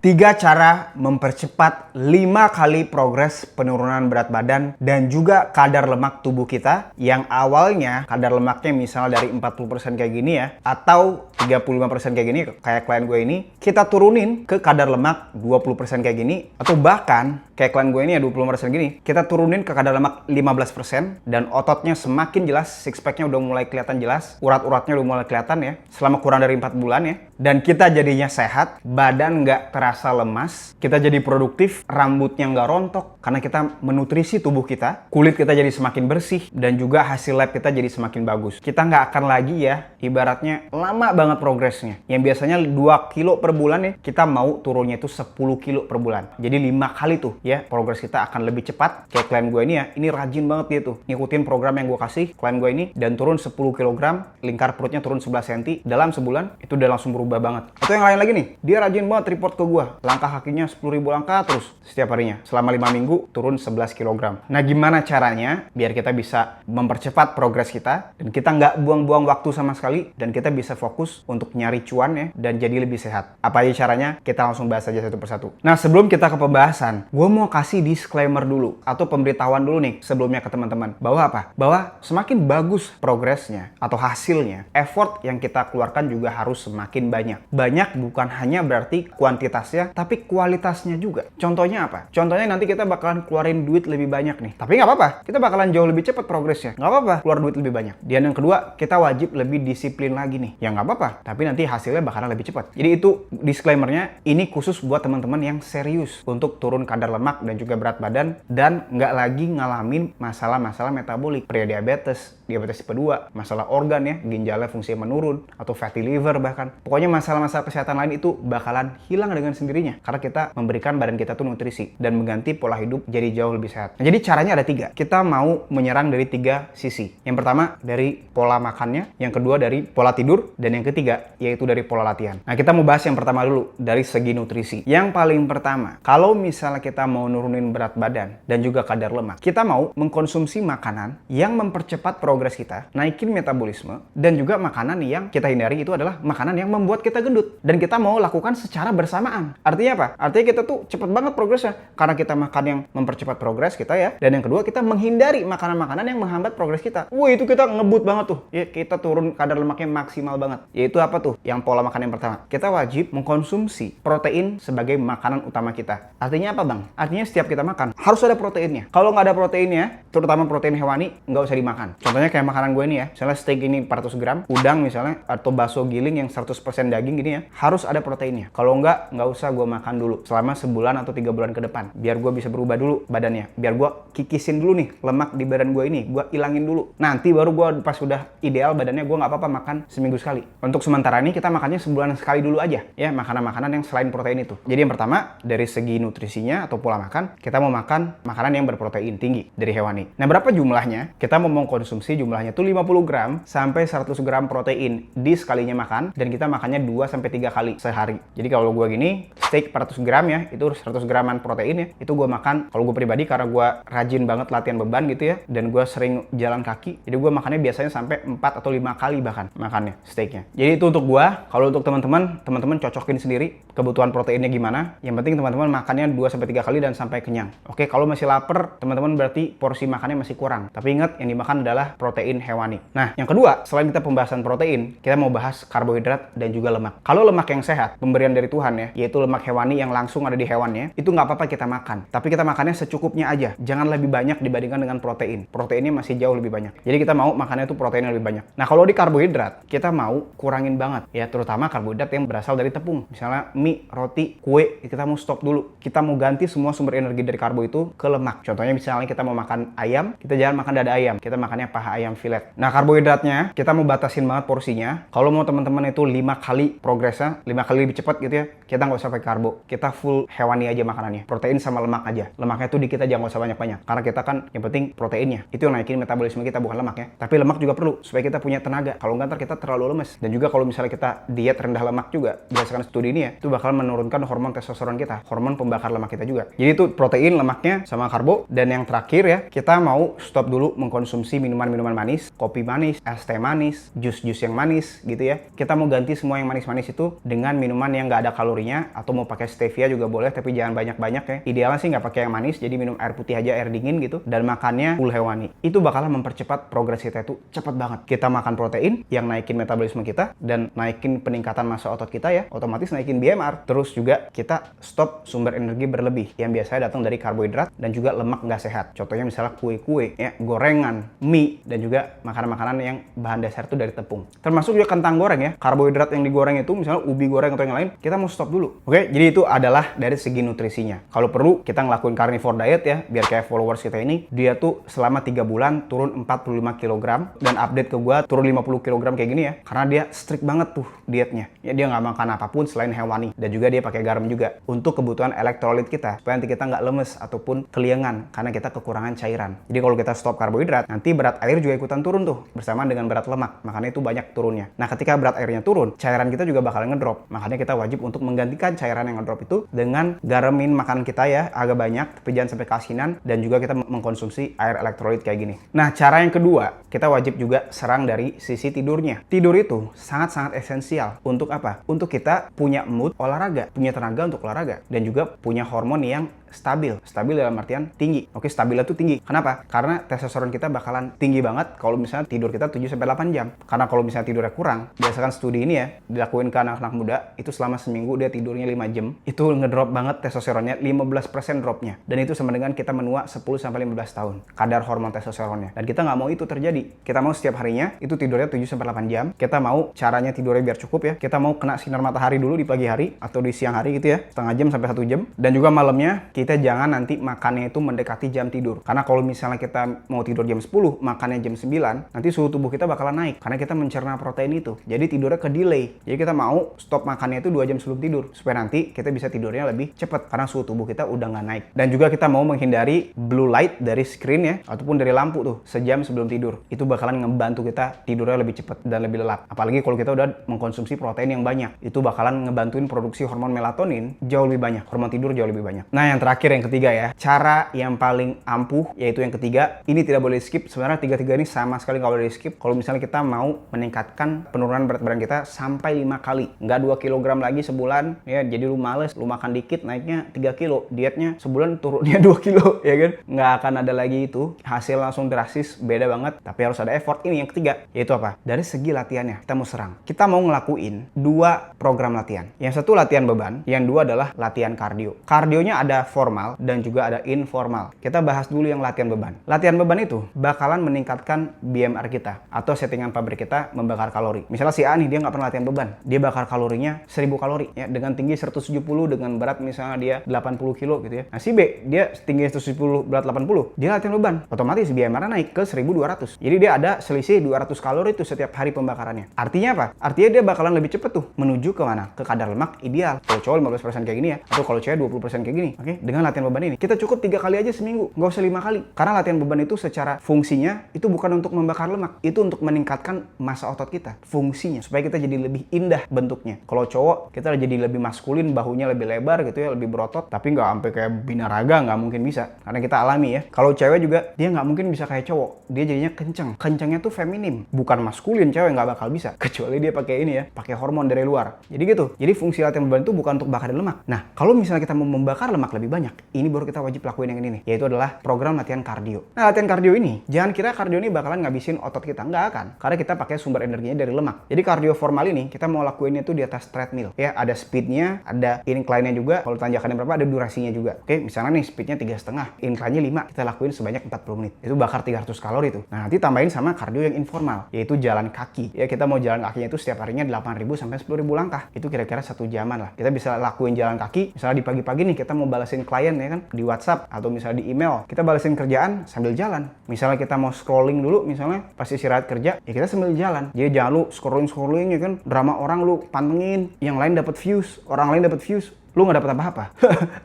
3 cara mempercepat 5 kali progres penurunan berat badan dan juga kadar lemak tubuh kita yang awalnya kadar lemaknya misalnya dari 40% kayak gini ya, atau 35% kayak gini kayak klien gue ini, kita turunin ke kadar lemak 20% kayak gini, atau bahkan kayak klien gue ini ya 20% gini, kita turunin ke kadar lemak 15% dan ototnya semakin jelas, six pack-nya udah mulai kelihatan jelas, urat-uratnya udah mulai kelihatan ya, selama kurang dari 4 bulan ya, dan kita jadinya sehat, badan nggak terasa lemas, kita jadi produktif, rambutnya nggak rontok, karena kita menutrisi tubuh kita, kulit kita jadi semakin bersih, dan juga hasil lab kita jadi semakin bagus. Kita nggak akan lagi ya, ibaratnya lama banget progresnya. Yang biasanya 2 kilo per bulan ya, kita mau turunnya itu 10 kilo per bulan. Jadi 5 kali tuh ya, progres kita akan lebih cepat. Kayak klien gue ini ya, ini rajin banget dia tuh, ngikutin program yang gue kasih, klien gue ini, dan turun 10 kg, lingkar perutnya turun 11 cm, dalam sebulan, itu udah langsung berubah banget. Atau yang lain lagi nih, dia rajin banget report ke gue, langkah kakinya 10.000 langkah terus setiap harinya, selama 5 minggu turun 11 kg. Nah gimana caranya biar kita bisa mempercepat progres kita, dan kita nggak buang-buang waktu sama sekali, dan kita bisa fokus untuk nyari cuan ya, dan jadi lebih sehat. Apa aja caranya? Kita langsung bahas aja satu persatu. Nah sebelum kita ke pembahasan, gue mau kasih disclaimer dulu, atau pemberitahuan dulu nih sebelumnya ke teman-teman, bahwa apa? Bahwa semakin bagus progresnya atau hasilnya, effort yang kita keluarkan juga harus semakin banyak. Banyak bukan hanya berarti kuantitasnya, tapi kualitasnya juga. Contohnya apa? Contohnya nanti kita bakalan keluarin duit lebih banyak nih. Tapi nggak apa-apa, kita bakalan jauh lebih cepat progresnya. Nggak apa-apa, keluar duit lebih banyak. Dan yang kedua, kita wajib lebih disiplin lagi nih. Ya nggak apa-apa, tapi nanti hasilnya bakalan lebih cepat. Jadi itu disclaimernya, ini khusus buat teman-teman yang serius untuk turun kadar lemak dan juga berat badan, dan nggak lagi ngalamin masalah-masalah metabolik, prediabetes, diabetes tipe 2, masalah organ ya, ginjalnya fungsinya menurun, atau fatty liver bahkan. Pokoknya masalah-masalah kesehatan lain itu bakalan hilang dengan sendirinya karena kita memberikan badan kita tuh nutrisi dan mengganti pola hidup jadi jauh lebih sehat. Nah, jadi caranya ada 3. Kita mau menyerang dari 3 sisi. Yang pertama dari pola makannya, yang kedua dari pola tidur, dan yang ketiga yaitu dari pola latihan. Nah kita mau bahas yang pertama dulu dari segi nutrisi. Yang paling pertama, kalau misalnya kita mau nurunin berat badan dan juga kadar lemak, kita mau mengkonsumsi makanan yang mempercepat progres kita, naikin metabolisme, dan juga makanan yang kita hindari itu adalah makanan yang membuat kita gendut, dan kita mau lakukan secara bersamaan. Artinya apa? Artinya kita tuh cepet banget progresnya karena kita makan yang mempercepat progres kita ya, dan yang kedua kita menghindari makanan-makanan yang menghambat progres kita. Wah itu kita ngebut banget tuh ya, kita turun kadar lemaknya maksimal banget. Yaitu apa tuh? Yang pola makan yang pertama, kita wajib mengkonsumsi protein sebagai makanan utama kita. Artinya apa bang? Artinya setiap kita makan harus ada proteinnya. Kalau nggak ada proteinnya, terutama protein hewani, nggak usah dimakan. Contohnya kayak makanan gue ini ya, misalnya steak ini 400 gram, udang misalnya, atau bakso giling yang 100% daging gini ya, harus ada proteinnya. Kalau nggak usah gue makan dulu selama sebulan atau 3 bulan ke depan, biar gue bisa berubah dulu badannya, biar gue kikisin dulu nih lemak di badan gue ini, gue ilangin dulu, nanti baru gue pas udah ideal badannya, gue nggak apa-apa makan seminggu sekali. Untuk sementara ini kita makannya sebulan sekali dulu aja ya, makanan-makanan yang selain protein itu. Jadi yang pertama dari segi nutrisinya atau pola makan, kita mau makan makanan yang berprotein tinggi dari hewani. Nah berapa jumlahnya? Kita mau mengkonsumsi jumlahnya tuh 50 gram sampai 100 gram protein di sekalinya makan, dan kita makannya 2-3 kali sehari. Jadi kalau gue gini, steak 400 gram ya, itu 100 graman protein ya, itu gue makan, kalau gue pribadi karena gue rajin banget latihan beban gitu ya, dan gue sering jalan kaki, jadi gue makannya biasanya sampai 4 atau 5 kali bahkan makannya, steaknya. Jadi itu untuk gue. Kalau untuk teman-teman cocokin sendiri kebutuhan proteinnya gimana. Yang penting teman-teman makannya 2-3 kali dan sampai kenyang. Oke, kalau masih lapar, teman-teman berarti porsi makannya masih kurang. Tapi ingat, yang dimakan adalah protein hewani. Nah, yang kedua, selain kita pembahasan protein, kita mau bahas karbohidrat dan juga lemak. Kalau lemak yang sehat, pemberian dari Tuhan ya, yaitu lemak hewani yang langsung ada di hewannya, itu nggak apa-apa kita makan. Tapi kita makannya secukupnya aja. Jangan lebih banyak dibandingkan dengan protein. Proteinnya masih jauh lebih banyak. Jadi kita mau makannya itu proteinnya lebih banyak. Nah, kalau di karbohidrat, kita mau kurangin banget ya, terutama karbohidrat yang berasal dari tepung. Misalnya mie, roti, kue, kita mau stop dulu. Kita mau ganti semua sumber energi dari karbo itu ke lemak. Contohnya misalnya kita mau makan ayam, kita jangan makan dada ayam, kita makannya paha ayam filet. Nah, karbohidratnya kita mau batasin banget porsinya. Kalau mau teman-teman itu 5 kali progresnya, 5 kali lebih cepat gitu ya, kita nggak usah pakai karbo. Kita full hewani aja makanannya. Protein sama lemak aja. Lemaknya tuh dikit aja, nggak usah banyak-banyak. Karena kita kan yang penting proteinnya. Itu yang naikin metabolisme kita, bukan lemak ya. Tapi lemak juga perlu supaya kita punya tenaga. Kalau nggak ntar kita terlalu lemes. Dan juga kalau misalnya kita diet rendah lemak juga, berdasarkan studi ini ya, itu bakal menurunkan hormon testosteron kita, hormon pembakar lemak kita juga. Jadi itu protein, lemaknya, sama karbo. Dan yang terakhir ya, kita mau stop dulu mengkonsumsi minuman-minuman manis, kopi manis, es teh manis, jus-jus yang manis gitu ya. Kita mau ganti semua yang manis-manis itu dengan minuman yang nggak ada kalorinya, atau mau pakai stevia juga boleh, tapi jangan banyak-banyak ya. Idealnya sih nggak pakai yang manis, jadi minum air putih aja, air dingin gitu, dan makannya full hewani. Itu bakalan mempercepat progres kita itu cepat banget. Kita makan protein yang naikin metabolisme kita dan naikin peningkatan massa otot kita ya, otomatis naikin BMR. Terus juga kita stop sumber energi berlebih yang biasanya datang dari karbohidrat dan juga lemak nggak sehat. Contohnya misalnya kue-kue, ya, gorengan, mie, dan juga makanan-makanan yang bahan dasar itu dari tepung. Termasuk juga kentang goreng ya, karbohidrat yang digoreng itu misalnya ubi goreng atau yang lain, kita mau stop dulu. Oke, jadi itu adalah dari segi nutrisinya. Kalau perlu kita ngelakuin carnivore diet ya, biar kayak followers kita ini, dia tuh selama 3 bulan turun 45 kg dan update ke gua turun 50 kg kayak gini ya, karena dia strict banget tuh dietnya. Ya, dia nggak makan apapun selain hewani, dan juga dia pakai garam juga untuk kebutuhan elektrolit kita, supaya nanti kita nggak lemes ataupun keliengan karena kita kekurangan cairan. Jadi kalau kita stop karbohidrat, nanti berat air juga ikutan turun tuh bersamaan dengan berat lemak, makanya itu banyak turunnya. Nah, ketika berat airnya turun, cairan kita juga bakal ngedrop, makanya kita wajib untuk menggantikan cairan yang ngedrop itu dengan garamin makanan kita ya, agak banyak tapi jangan sampai keasinan, dan juga kita mengkonsumsi air elektrolit kayak gini. Nah, cara yang kedua, kita wajib juga serang dari sisi tidurnya. Tidur itu sangat-sangat esensial untuk apa? Untuk kita punya mood olahraga, punya tenaga untuk olahraga, dan juga punya hormon yang stabil. Stabil dalam artian tinggi. Oke, stabil itu tinggi. Kenapa? Karena testosteron kita bakalan tinggi banget kalau misalnya tidur kita 7-8 jam. Karena kalau misalnya tidurnya kurang, biasakan studi ini ya, dilakuin ke anak-anak muda, itu selama seminggu dia tidurnya 5 jam, itu ngedrop banget testosteronnya, 15% dropnya. Dan itu sama dengan kita menua 10-15 tahun, kadar hormon testosteronnya. Dan kita nggak mau itu terjadi. Kita mau setiap harinya itu tidurnya 7-8 jam. Kita mau caranya tidurnya biar cukup ya. Kita mau kena sinar matahari dulu di pagi hari atau di siang hari gitu ya, setengah jam sampai 1 jam. Dan juga malamnya kita jangan nanti makannya itu mendekati jam tidur. Karena kalau misalnya kita mau tidur jam 10, makannya jam 9, nanti suhu tubuh kita bakalan naik. Karena kita mencerna protein itu. Jadi tidurnya ke delay. Jadi kita mau stop makannya itu 2 jam sebelum tidur. Supaya nanti kita bisa tidurnya lebih cepat. Karena suhu tubuh kita udah nggak naik. Dan juga kita mau menghindari blue light dari screen ya. Ataupun dari lampu tuh, sejam sebelum tidur. Itu bakalan ngebantu kita tidurnya lebih cepat dan lebih lelap. Apalagi kalau kita udah mengkonsumsi protein yang banyak. Itu bakalan ngebantuin produksi hormon melatonin jauh lebih banyak. Hormon tidur jauh lebih banyak. Nah, yang terakhir, yang ketiga ya, cara yang paling ampuh yaitu yang ketiga. Ini tidak boleh skip. Sebenarnya tiga-tiga ini sama sekali nggak boleh skip. Kalau misalnya kita mau meningkatkan penurunan berat badan kita sampai 5 kali, nggak 2 kg lagi sebulan ya, jadi lu males, lu makan dikit naiknya 3 kilo, dietnya sebulan turunnya 2 kilo ya kan, nggak akan ada lagi itu hasil langsung drastis, beda banget. Tapi harus ada effort. Ini yang ketiga, yaitu apa? Dari segi latihannya, kita mau serang, kita mau ngelakuin 2 program latihan. Yang satu latihan beban, yang dua adalah latihan kardio. Kardionya ada formal dan juga ada informal. Kita bahas dulu yang latihan beban. Latihan beban itu bakalan meningkatkan BMR kita atau settingan pabrik kita membakar kalori. Misalnya si A nih, dia nggak pernah latihan beban, dia bakar kalorinya 1000 kalori ya, dengan tinggi 170, dengan berat misalnya dia 80 kilo gitu ya. Nah, si B dia tinggi 170, berat 80, dia latihan beban, otomatis BMR naik ke 1200. Jadi dia ada selisih 200 kalori itu setiap hari pembakarannya. Artinya apa? Artinya dia bakalan lebih cepet tuh menuju ke mana? Ke kadar lemak ideal. Kalau cowok 15% kayak gini ya, atau kalau cewek 20% kayak gini. Oke, dengan latihan beban ini kita cukup 3 kali aja seminggu, nggak usah 5 kali. Karena latihan beban itu secara fungsinya itu bukan untuk membakar lemak, itu untuk meningkatkan massa otot kita, fungsinya supaya kita jadi lebih indah bentuknya. Kalau cowok kita jadi lebih maskulin, bahunya lebih lebar gitu ya, lebih berotot, tapi nggak sampai kayak binaraga, nggak mungkin bisa, karena kita alami ya. Kalau cewek juga dia nggak mungkin bisa kayak cowok, dia jadinya kencengnya tuh feminim, bukan maskulin. Cewek nggak bakal bisa kecuali dia pakai ini ya, pakai hormon dari luar. Jadi gitu. Jadi fungsi latihan beban itu bukan untuk bakarin lemak. Nah, kalau misalnya kita mau membakar lemak lebih banyak, ini baru kita wajib lakuin yang ini nih, yaitu adalah program latihan kardio. Nah, latihan kardio ini, jangan kira kardio ini bakalan ngabisin otot kita, nggak akan, karena kita pakai sumber energinya dari lemak. Jadi kardio formal ini kita mau lakuinnya tuh di atas treadmill ya, ada speednya, ada incline-nya juga, kalau tanjakannya berapa ada durasinya juga. Oke, misalnya nih speednya 3,5, incline-nya 5, kita lakuin sebanyak 40 menit, itu bakar 300 kalori tuh. Nah, nanti tambahin sama kardio yang informal, yaitu jalan kaki ya. Kita mau jalan kakinya itu setiap harinya 8.000 sampai 10.000 langkah, itu kira-kira 1 jaman lah. Kita bisa lakuin jalan kaki, misalnya di pagi-pagi nih kita mau balasin klien ya kan, di WhatsApp atau misalnya di email, kita balasin kerjaan sambil jalan. Misalnya kita mau scrolling dulu, misalnya pas istirahat kerja, ya kita sambil jalan. Jadi jangan lu scrolling ya kan, drama orang lu pantengin, yang lain dapat views, orang lain dapat views, lu nggak dapat apa-apa.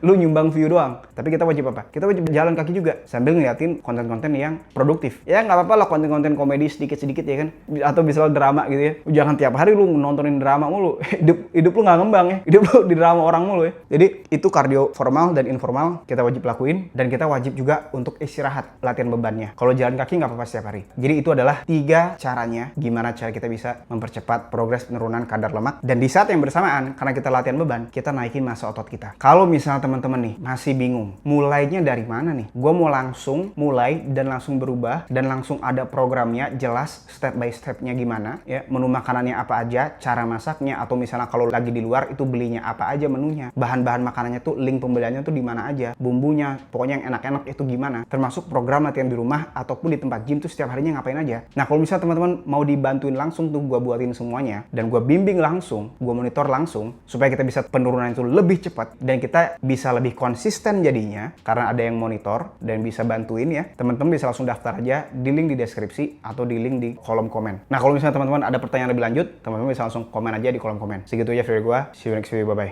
Lu nyumbang view doang. Tapi kita wajib apa? Kita wajib jalan kaki juga sambil ngeliatin konten-konten yang produktif. Ya nggak apa-apa lah konten-konten komedi sedikit-sedikit ya kan, atau misalnya drama gitu ya. Jangan tiap hari lu nontonin drama mulu. Hidup lu nggak ngembang ya. Hidup lu di drama orang mulu ya. Jadi itu kardio formal dan informal kita wajib lakuin, dan kita wajib juga untuk istirahat latihan bebannya. Kalau jalan kaki nggak apa-apa setiap hari. Jadi itu adalah 3 caranya gimana cara kita bisa mempercepat progres penurunan kadar lemak, dan di saat yang bersamaan karena kita latihan beban, kita naikin massa mengasah otot kita. Kalau misalnya teman-teman nih masih bingung, mulainya dari mana nih? Gue mau langsung mulai dan langsung berubah dan langsung ada programnya jelas step by stepnya gimana ya, menu makanannya apa aja, cara masaknya, atau misalnya kalau lagi di luar itu belinya apa aja menunya, bahan-bahan makanannya tuh, link pembeliannya tuh di mana aja, bumbunya, pokoknya yang enak-enak itu gimana, termasuk program latihan di rumah ataupun di tempat gym tuh setiap harinya ngapain aja. Nah kalau misalnya teman-teman mau dibantuin langsung tuh gue buatin semuanya dan gue bimbing langsung, gue monitor langsung supaya kita bisa penurunan itu lebih cepat dan kita bisa lebih konsisten jadinya karena ada yang monitor dan bisa bantuin ya. Teman-teman bisa langsung daftar aja di link di deskripsi atau di link di kolom komen. Nah kalau misalnya teman-teman ada pertanyaan lebih lanjut, teman-teman bisa langsung komen aja di kolom komen. Segitu aja video gue. See you next video. Bye bye.